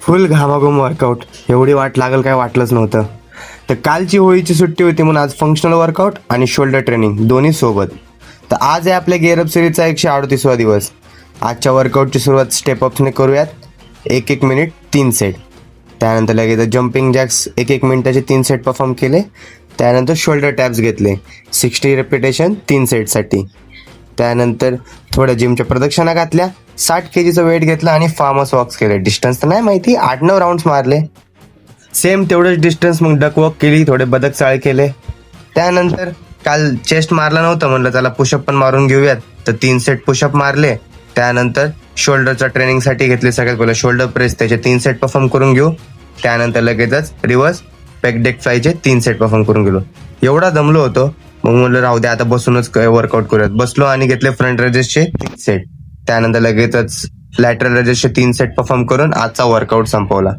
फुल घामाघूम workout. एवढी वाट लागल काय वाटलंच नव्हतं. तर कालची होळीची सुट्टी होती म्हणून आज फंक्शनल वर्कआउट आणि शोल्डर ट्रेनिंग दोन्ही सोबत. तर आज आहे आपल्या गेअरअप सिरीजचा 138वा दिवस. आजच्या वर्कआउटची सुरुवात स्टेपअप्सने करूयात. 1 मिनिट 3 सेट. त्यानंतर लगेच जम्पिंग जॅक्स 1 मिनिटाचे 3 सेट परफॉर्म केले. त्यानंतर शोल्डर टॅप्स घेतले 60 रेपिटेशन 3 सेटसाठी. त्यानंतर थोड्या जिमच्या प्रदक्षिणा घातल्या, 60 kgचं वेट घेतलं आणि फार्मर्स वॉक्स केले. डिस्टन्स तर नाही माहिती, 8-9 राऊंड्स मारले. सेम तेवढंच डिस्टन्स मग डक वॉक केली, थोडे बदक चाळ केले. त्यानंतर काल चेस्ट मारला नव्हतं, म्हणलं त्याला पुशअप पण मारून घेऊयात, तर 3 सेट पुशअप मारले. त्यानंतर शोल्डरच्या ट्रेनिंगसाठी घेतले सगळ्यात पहिलं शोल्डर प्रेस, त्याचे 3 सेट परफॉर्म करून घेऊ. त्यानंतर लगेचच रिव्हर्स पेक डेक फ्लायचे 3 सेट परफॉर्म करून गेलो. एवढा दमलो होतो, मग म्हणलं राहू दे आता बसूनच वर्कआउट करूयात. बसलो आणि घेतले फ्रंट रेजेसचे 3 सेट. त्यानंतर लगेचच लॅटरल रेजेसचे 3 सेट परफॉर्म करून आजचा वर्कआउट संपवला.